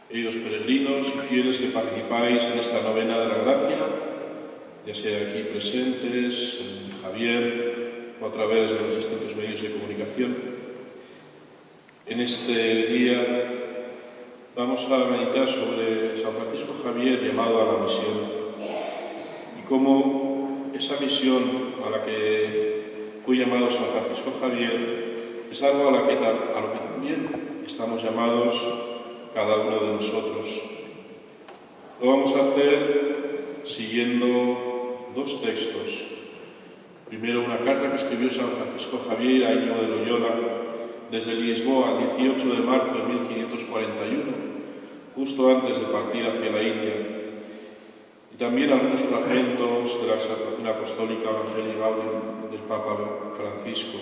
Queridos peregrinos y fieles que participáis en esta novena de la gracia, ya sea aquí presentes, en Javier o a través de los distintos medios de comunicación, en este día vamos a meditar sobre San Francisco Javier llamado a la misión y cómo esa misión a la que fue llamado San Francisco Javier es algo a lo que también estamos llamados cada uno de nosotros. Lo vamos a hacer siguiendo dos textos. Primero, una carta que escribió San Francisco Javier a Íñigo de Loyola desde Lisboa el 18 de marzo de 1541, justo antes de partir hacia la India. Y también algunos fragmentos de la exhortación apostólica Evangelii Gaudium del Papa Francisco.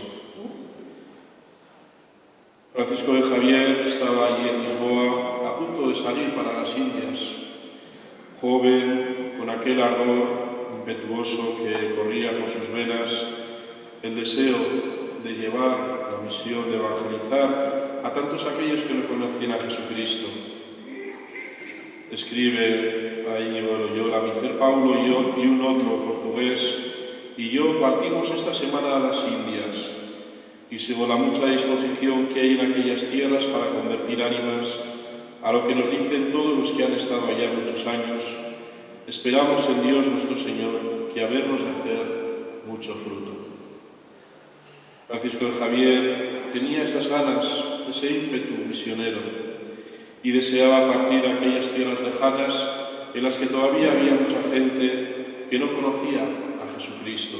Francisco de Javier estaba allí en Lisboa a punto de salir para las Indias, joven, con aquel ardor impetuoso que corría por sus venas, el deseo de llevar la misión de evangelizar a tantos aquellos que no conocían a Jesucristo. Escribe a Íñigo de Loyola: mi ser Paulo y un otro portugués y yo partimos esta semana a las Indias, y según la mucha disposición que hay en aquellas tierras para convertir ánimas, a lo que nos dicen todos los que han estado allá muchos años, esperamos en Dios nuestro Señor que a vernos hacer mucho fruto. Francisco de Javier tenía esas ganas, ese ímpetu misionero, y deseaba partir a aquellas tierras lejanas en las que todavía había mucha gente que no conocía a Jesucristo.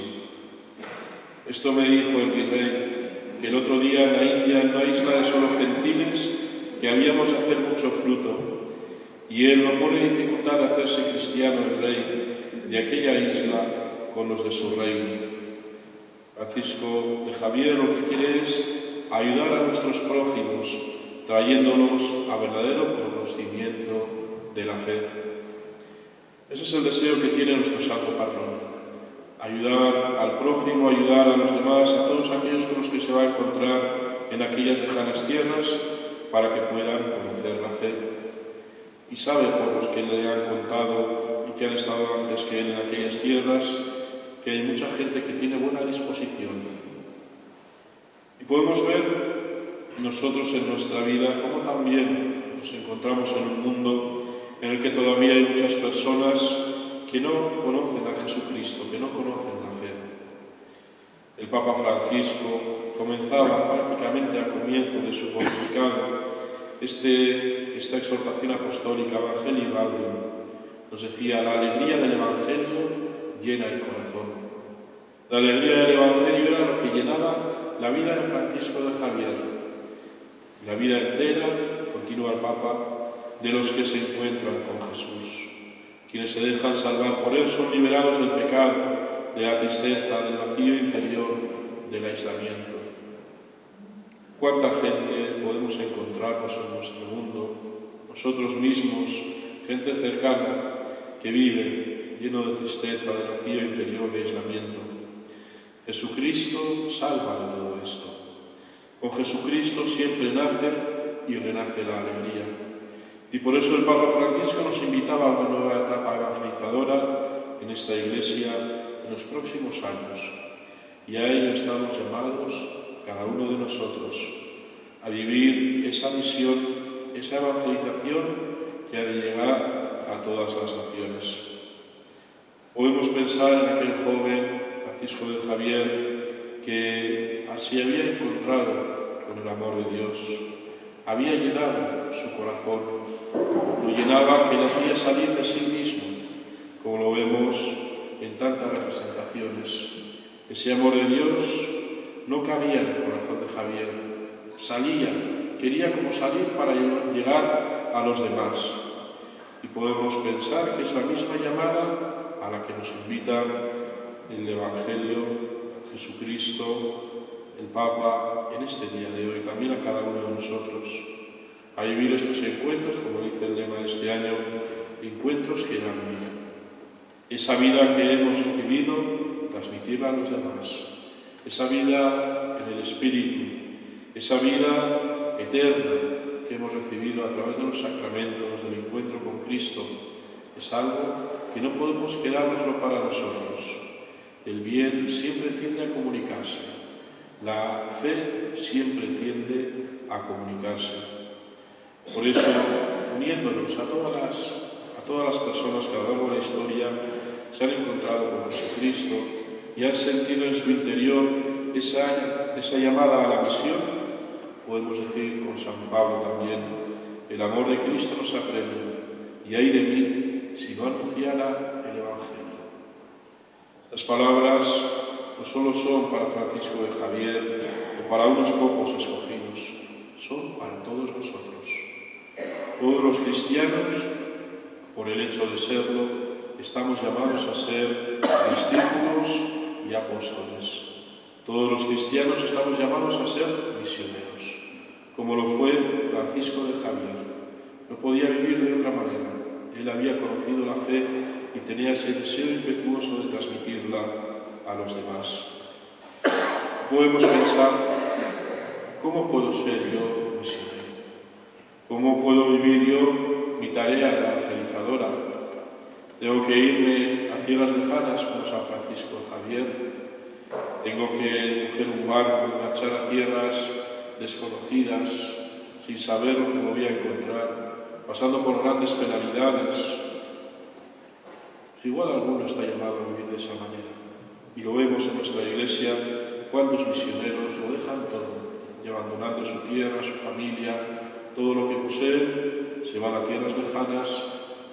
Esto me dijo el virrey, que el otro día en la India, en una isla de solo gentiles, que habíamos de hacer mucho fruto, y él no pone dificultad de hacerse cristiano el rey de aquella isla con los de su reino. Francisco de Javier lo que quiere es ayudar a nuestros prójimos, trayéndolos a verdadero conocimiento de la fe. Ese es el deseo que tiene nuestro santo patrón. Ayudar al prójimo, ayudar a los demás, a todos aquellos con los que se va a encontrar en aquellas lejanas tierras para que puedan conocer la fe. Y sabe por los que le han contado y que han estado antes que él en aquellas tierras que hay mucha gente que tiene buena disposición. Y podemos ver nosotros en nuestra vida cómo también nos encontramos en un mundo en el que todavía hay muchas personas que no conocen a Jesucristo, que no conocen la fe. El Papa Francisco comenzaba prácticamente al comienzo de su pontificado esta exhortación apostólica Evangelii Gaudium. Nos decía: la alegría del Evangelio llena el corazón. La alegría del Evangelio era lo que llenaba la vida de Francisco de Javier. La vida entera, continúa el Papa, de los que se encuentran con Jesús. Quienes se dejan salvar por él son liberados del pecado, de la tristeza, del vacío interior, del aislamiento. ¿Cuánta gente podemos encontrarnos en nuestro mundo, nosotros mismos, gente cercana, que vive lleno de tristeza, de vacío interior, de aislamiento? Jesucristo salva de todo esto. Con Jesucristo siempre nace y renace la alegría. Y por eso el Papa Francisco nos invitaba a una nueva etapa evangelizadora en esta Iglesia en los próximos años. Y a ello estamos llamados, cada uno de nosotros, a vivir esa misión, esa evangelización que ha de llegar a todas las naciones. Podemos pensar en aquel joven, Francisco de Javier, que así había encontrado con el amor de Dios, había llenado su corazón, lo llenaba que le hacía salir de sí mismo, como lo vemos en tantas representaciones. Ese amor de Dios no cabía en el corazón de Javier, salía, quería como salir para llegar a los demás. Y podemos pensar que es la misma llamada a la que nos invita el Evangelio, Jesucristo, el Papa, en este día de hoy, también a cada uno de nosotros, a vivir estos encuentros, como dice el lema de este año, encuentros que dan vida. Esa vida que hemos recibido, transmitirla a los demás. Esa vida en el Espíritu, esa vida eterna que hemos recibido a través de los sacramentos, del encuentro con Cristo, es algo que no podemos quedárnoslo para nosotros. El bien siempre tiende a comunicarse. La fe siempre tiende a comunicarse. Por eso, uniéndonos a todas las personas que a lo largo de la historia se han encontrado con Jesucristo y han sentido en su interior esa llamada a la misión, podemos decir con San Pablo también: el amor de Cristo nos apremia, y ay de mí si no anunciara el Evangelio. Estas palabras no solo son para Francisco de Javier o para unos pocos escogidos, son para todos nosotros. Todos los cristianos, por el hecho de serlo, estamos llamados a ser discípulos y apóstoles. Todos los cristianos estamos llamados a ser misioneros, como lo fue Francisco de Javier. No podía vivir de otra manera. Él había conocido la fe y tenía ese deseo impetuoso de transmitirla a los demás. Podemos pensar: ¿cómo puedo ser yo misionero? ¿Cómo puedo vivir yo mi tarea evangelizadora? ¿Tengo que irme a tierras lejanas como San Francisco de Javier? ¿Tengo que coger un barco y marchar a tierras desconocidas sin saber lo que me voy a encontrar, pasando por grandes penalidades? Pues igual alguno está llamado a vivir de esa manera. Y lo vemos en nuestra Iglesia: cuántos misioneros lo dejan todo, y abandonando su tierra, su familia, todo lo que poseen, se van a tierras lejanas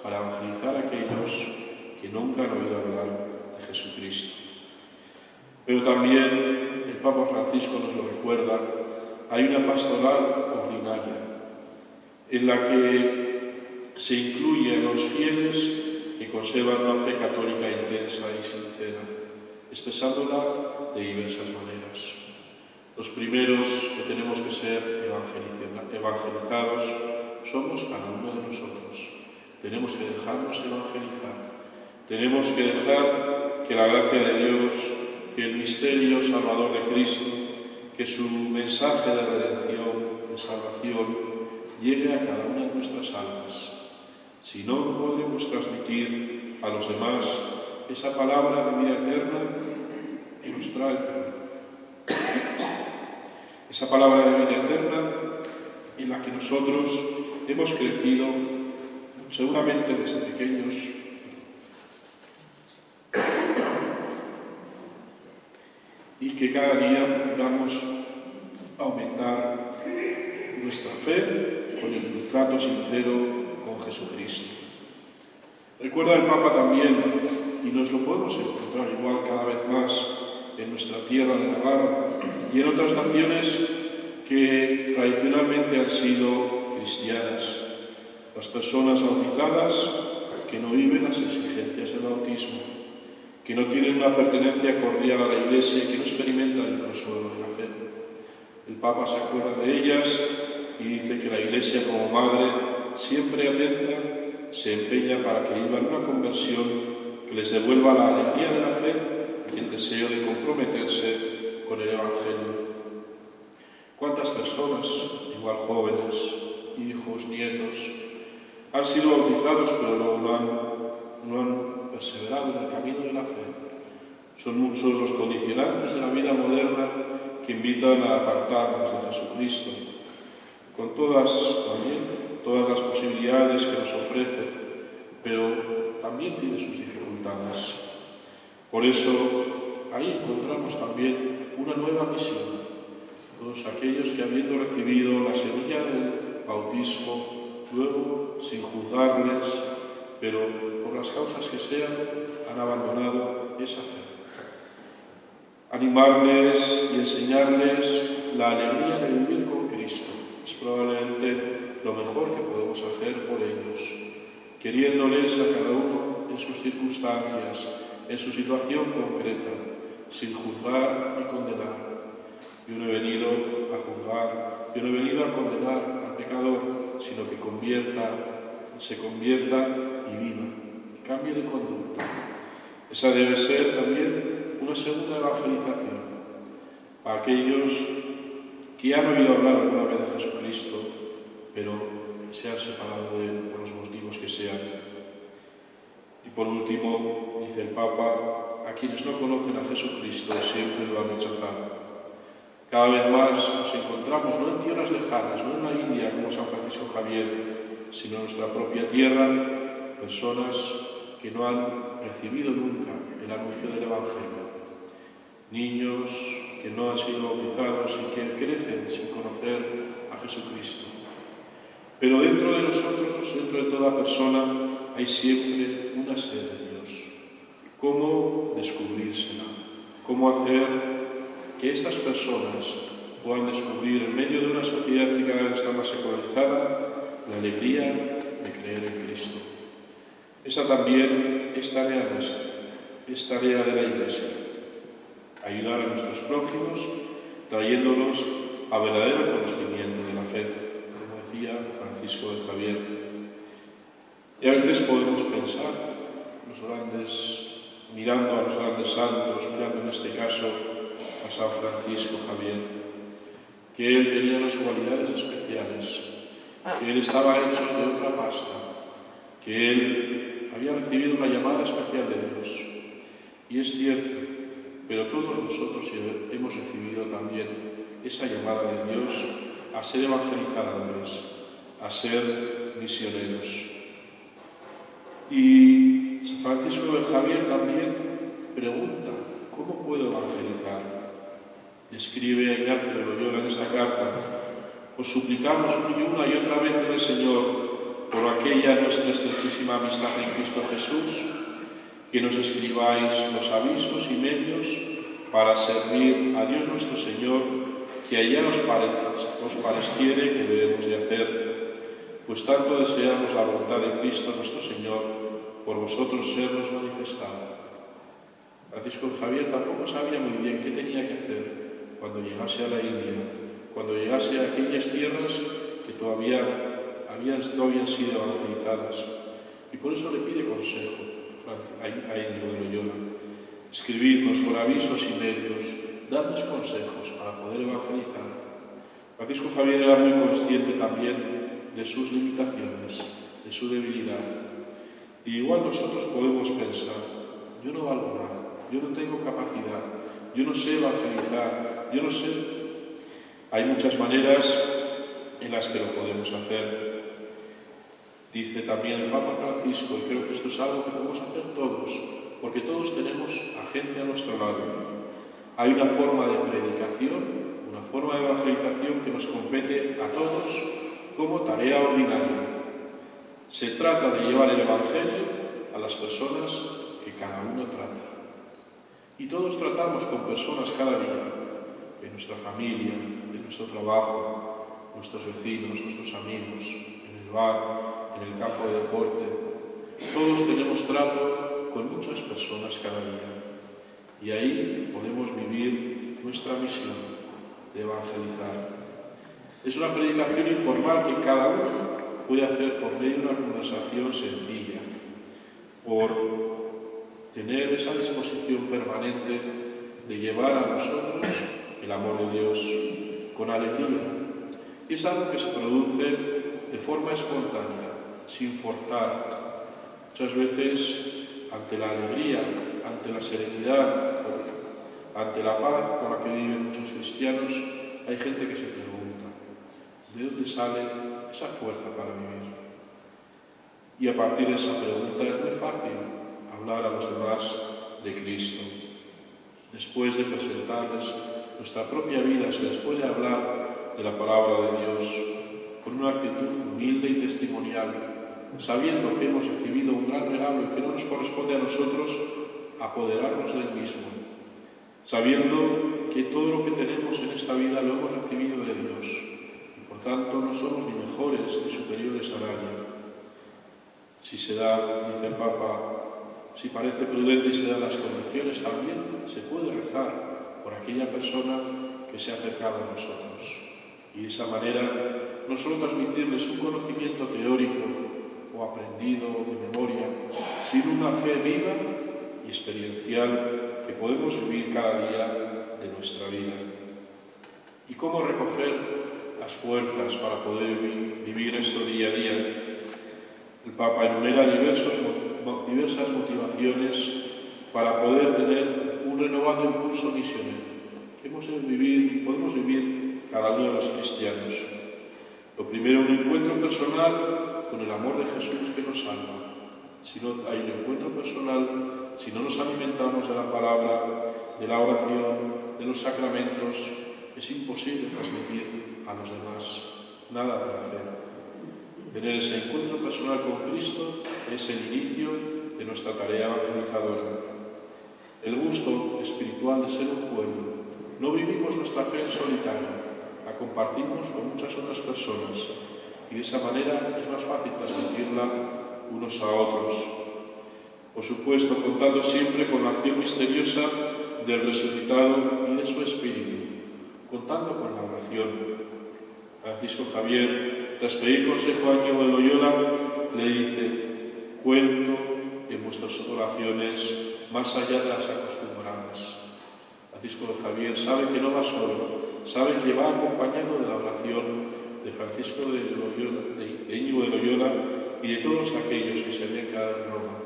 para evangelizar a aquellos que nunca han oído hablar de Jesucristo. Pero también el Papa Francisco nos lo recuerda: hay una pastoral ordinaria en la que se incluye a los fieles que conservan una fe católica intensa y sincera, expresándola de diversas maneras. Los primeros que tenemos que ser evangelizados somos cada uno de nosotros. Tenemos que dejarnos evangelizar. Tenemos que dejar que la gracia de Dios, que el misterio salvador de Cristo, que su mensaje de redención, de salvación, llegue a cada una de nuestras almas. Si no, no podremos transmitir a los demás esa palabra de vida eterna que nos trae esa palabra de vida eterna en la que nosotros hemos crecido seguramente desde pequeños, y que cada día procuramos aumentar nuestra fe con el trato sincero con Jesucristo. Recuerda el Papa también, y nos lo podemos encontrar igual cada vez más en nuestra tierra de Navarra y en otras naciones que tradicionalmente han sido cristianas: las personas bautizadas que no viven las exigencias del bautismo, que no tienen una pertenencia cordial a la Iglesia y que no experimentan el consuelo de la fe. El Papa se acuerda de ellas y dice que la Iglesia, como madre siempre atenta, se empeña para que vivan una conversión que les devuelva la alegría de la fe y el deseo de comprometerse con el Evangelio. ¿Cuántas personas, igual jóvenes, hijos, nietos, han sido bautizados pero luego no han perseverado en el camino de la fe? Son muchos los condicionantes de la vida moderna que invitan a apartarnos de Jesucristo, con todas las posibilidades que nos ofrece, pero también tiene sus dificultades. Por eso, ahí encontramos también una nueva misión. Todos aquellos que, habiendo recibido la semilla del bautismo, luego, sin juzgarles, pero por las causas que sean, han abandonado esa fe. Animarles y enseñarles la alegría de vivir con Cristo es probablemente lo mejor que podemos hacer por ellos, queriéndoles a cada uno en sus circunstancias, en su situación concreta, sin juzgar ni condenar. Yo no he venido a juzgar, yo no he venido a condenar al pecador, sino que se convierta y viva, que cambie de conducta. Esa debe ser también una segunda evangelización a aquellos que han oído hablar alguna vez de Jesucristo, pero se han separado de él por los motivos que sean. Y por último, dice el Papa, a quienes no conocen a Jesucristo siempre lo han rechazado. Cada vez más nos encontramos no en tierras lejanas, no en la India como San Francisco Javier, sino en nuestra propia tierra, personas que no han recibido nunca el anuncio del Evangelio. Niños que no han sido bautizados y que crecen sin conocer a Jesucristo. Pero dentro de nosotros, dentro de toda persona, hay siempre una sed de Dios. ¿Cómo descubrírsela? ¿Cómo hacer que estas personas puedan descubrir en medio de una sociedad que cada vez está más secularizada la alegría de creer en Cristo? Esa también es tarea nuestra, es tarea de la Iglesia. Ayudar a nuestros prójimos trayéndolos a verdadero conocimiento de la fe, como decía Francisco de Javier. Y a veces podemos pensar, mirando a los grandes santos, mirando en este caso a San Francisco Javier, que él tenía unas cualidades especiales, que él estaba hecho de otra pasta, que él había recibido una llamada especial de Dios. Y es cierto, pero todos nosotros hemos recibido también esa llamada de Dios a ser evangelizadores, a ser misioneros. Y San Francisco de Javier también pregunta, ¿cómo puedo evangelizar? Escribe a Ignacio de Loyola en esta carta, os suplicamos una y otra vez en el Señor, por aquella nuestra estrechísima amistad en Cristo Jesús, que nos escribáis los avisos y medios para servir a Dios nuestro Señor, que allá os pareciere que debemos de hacer, pues tanto deseamos la voluntad de Cristo nuestro Señor, por vosotros sernos manifestada. Francisco Javier tampoco sabía muy bien qué tenía que hacer cuando llegase a la India, cuando llegase a aquellas tierras que todavía no habían sido evangelizadas. Y por eso le pide consejo a Íñigo de Loyola. Escribidnos con avisos y medios, dadnos consejos para poder evangelizar. Francisco Javier era muy consciente también de sus limitaciones, de su debilidad. Y igual nosotros podemos pensar, yo no valgo nada, yo no tengo capacidad, yo no sé evangelizar, yo no sé. Hay muchas maneras en las que lo podemos hacer. Dice también el Papa Francisco, y creo que esto es algo que podemos hacer todos, porque todos tenemos a gente a nuestro lado. Hay una forma de predicación, una forma de evangelización que nos compete a todos como tarea ordinaria. Se trata de llevar el Evangelio a las personas que cada uno trata. Y todos tratamos con personas cada día, en nuestra familia, en nuestro trabajo, nuestros vecinos, nuestros amigos, en el bar, en el campo de deporte. Todos tenemos trato con muchas personas cada día. Y ahí podemos vivir nuestra misión de evangelizar. Es una predicación informal que cada uno puede hacer por medio de una conversación sencilla, por tener esa disposición permanente de llevar a nosotros el amor de Dios con alegría. Y es algo que se produce de forma espontánea, sin forzar. Muchas veces, ante la alegría, ante la serenidad, ante la paz por la que viven muchos cristianos, hay gente que se pregunta, ¿de dónde sale esa fuerza para vivir? Y a partir de esa pregunta es muy fácil hablar a los demás de Cristo. Después de presentarles nuestra propia vida, se les puede hablar de la palabra de Dios con una actitud humilde y testimonial, sabiendo que hemos recibido un gran regalo y que no nos corresponde a nosotros apoderarnos del mismo, sabiendo que todo lo que tenemos en esta vida lo hemos recibido de Dios y por tanto no somos ni mejores ni superiores a nadie. Si se da, dice el Papa, si parece prudente y se dan las condiciones, también se puede rezar por aquella persona que se ha acercado a nosotros. Y de esa manera no solo transmitirles un conocimiento teórico o aprendido de memoria, sino una fe viva y experiencial que podemos vivir cada día de nuestra vida. ¿Y cómo recoger las fuerzas para poder vivir esto día a día. El Papa enumera diversas motivaciones para poder tener un renovado impulso misionero que hemos de vivir y podemos vivir cada uno de los cristianos. Lo primero, un encuentro personal con el amor de Jesús que nos salva. Si no hay un encuentro personal, si no nos alimentamos de la palabra, de la oración, de los sacramentos, es imposible transmitir a los demás nada de la fe. Tener ese encuentro personal con Cristo es el inicio de nuestra tarea evangelizadora. El gusto espiritual de ser un pueblo. No vivimos nuestra fe en solitario, la compartimos con muchas otras personas y de esa manera es más fácil transmitirla unos a otros. Por supuesto, contando siempre con la acción misteriosa del resucitado y de su espíritu, contando con la oración. Francisco Javier, tras pedir consejo a Íñigo de Loyola, le dice: cuento en vuestras oraciones más allá de las acostumbradas. Francisco Javier sabe que no va solo, sabe que va acompañado de la oración de Francisco de Íñigo de Loyola y de todos aquellos que se habían quedado en Roma.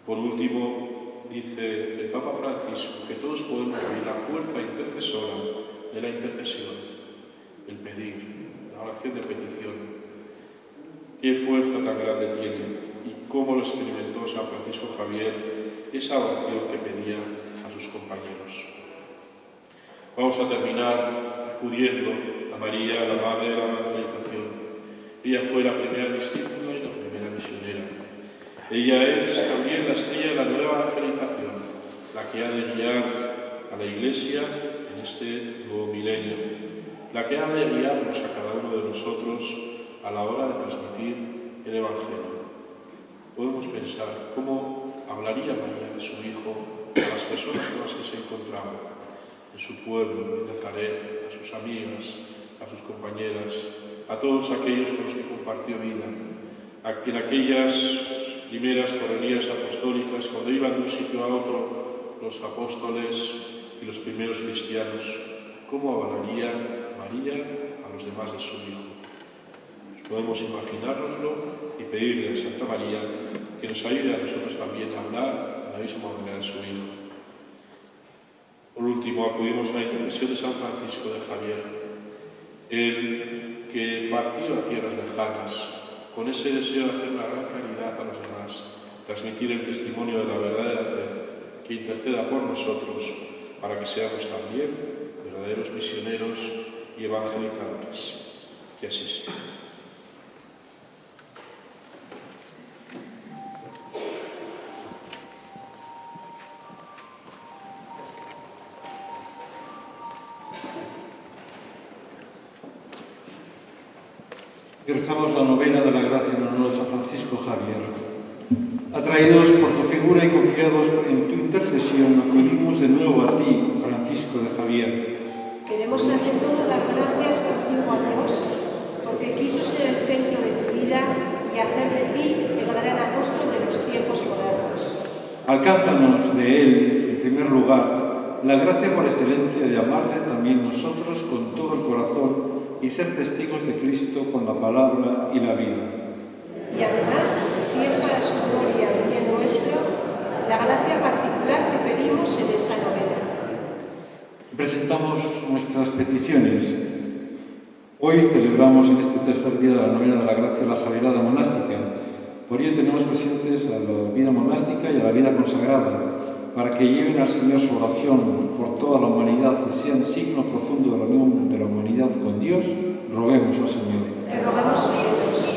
Por último, dice el Papa Francisco que todos podemos vivir la fuerza intercesora de la intercesión, el pedir, la oración de petición. Qué fuerza tan grande tiene y cómo lo experimentó San Francisco Javier esa oración que pedía a sus compañeros. Vamos a terminar acudiendo a María, la Madre de la Evangelización. Ella fue la primera discípula y la primera misionera. Ella es también la estrella de la nueva evangelización, la que ha de guiar a la Iglesia en este nuevo milenio, la que ha de guiarnos a cada uno de nosotros a la hora de transmitir el Evangelio. Podemos pensar cómo hablaría María de su Hijo a las personas con las que se encontraba, en su pueblo, en Nazaret, a sus amigas, a sus compañeras, a todos aquellos con los que compartió vida, en aquellas primeras correrías apostólicas, cuando iban de un sitio a otro los apóstoles y los primeros cristianos, cómo hablaría María a los demás de su Hijo. Podemos imaginárnoslo y pedirle a Santa María que nos ayude a nosotros también a hablar de la misma manera de su Hijo. Por último, acudimos a la intercesión de San Francisco de Javier, el que partió a tierras lejanas con ese deseo de hacer una gran caridad a los demás, transmitir el testimonio de la verdadera fe, que interceda por nosotros para que seamos también verdaderos misioneros y evangelizadores. Que así sea. Rezamos la novena de la gracia en honor de San Francisco Javier. Atraídos por tu figura y confiados en tu intercesión, acudimos de nuevo a ti, Francisco de Javier. Queremos ante todo dar gracias contigo a Dios, porque quiso ser el centro de tu vida y hacer de ti el gran apóstol de los tiempos modernos. Alcánzanos de él, en primer lugar, la gracia por excelencia de amarle también nosotros con todo el corazón y ser testigos de Cristo con la palabra y la vida. Y además, si es para su gloria y bien nuestro, la gracia particular que pedimos en esta novena. Presentamos nuestras peticiones. Hoy celebramos en este tercer día de la novena de la gracia la Javierada monástica. Por ello tenemos presentes a la vida monástica y a la vida consagrada, para que lleven al Señor su oración por toda la humanidad y sean signo profundo de la unión de la humanidad con Dios, roguemos al Señor. Te rogamos, Dios.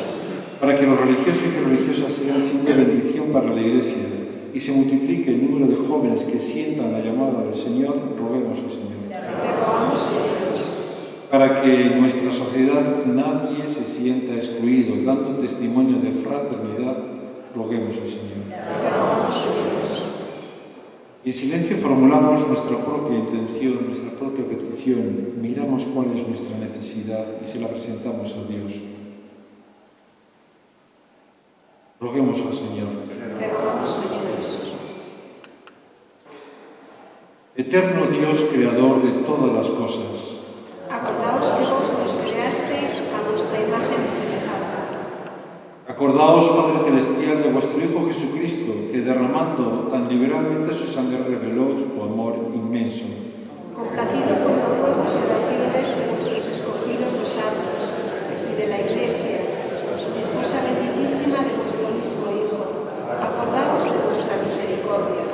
Para que los religiosos y religiosas sean signo de bendición para la Iglesia y se multiplique el número de jóvenes que sientan la llamada del Señor, roguemos al Señor. Te rogamos, Dios. Para que en nuestra sociedad nadie se sienta excluido, dando testimonio de fraternidad, roguemos al Señor. Te rogamos, Dios. Y en silencio formulamos nuestra propia intención, nuestra propia petición, miramos cuál es nuestra necesidad y se la presentamos a Dios. Roguemos al Señor. Te rogamos, Dios. Eterno Dios, creador de todas las cosas, Acordaos, Padre Celestial, de vuestro Hijo Jesucristo, que derramando tan liberalmente su sangre reveló su amor inmenso. Complacido con los ruegos y oraciones de vuestros escogidos los santos y de la Iglesia, esposa benditísima de vuestro mismo Hijo, acordaos de vuestra misericordia.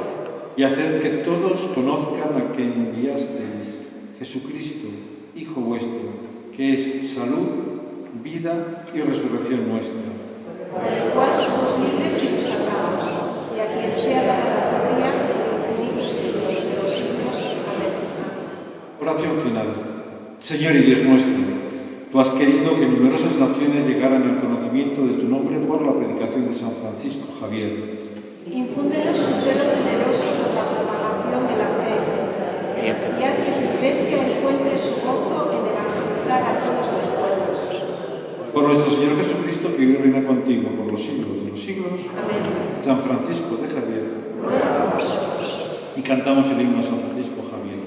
Y haced que todos conozcan a quien enviasteis, Jesucristo, Hijo vuestro, que es salud, vida y resurrección nuestra. Por el cual somos libres y salvados, y a quien sea dada la gloria por infinitos siglos de los siglos. Amén. Oración final. Señor y Dios nuestro, tú has querido que numerosas naciones llegaran al conocimiento de tu nombre por la predicación de San Francisco Javier. Infúndenos su celo generoso por la propagación de la fe, y haz que tu Iglesia encuentre su gozo en evangelizar a todos los pueblos. Por nuestro Señor Jesucristo, que vive y reina contigo por los siglos de los siglos. Amén. San Francisco de Javier. Ruega por nosotros. Y cantamos el himno a San Francisco Javier.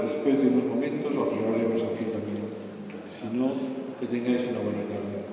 Después de unos momentos lo celebraremos aquí también. Si no, que tengáis una buena tarde.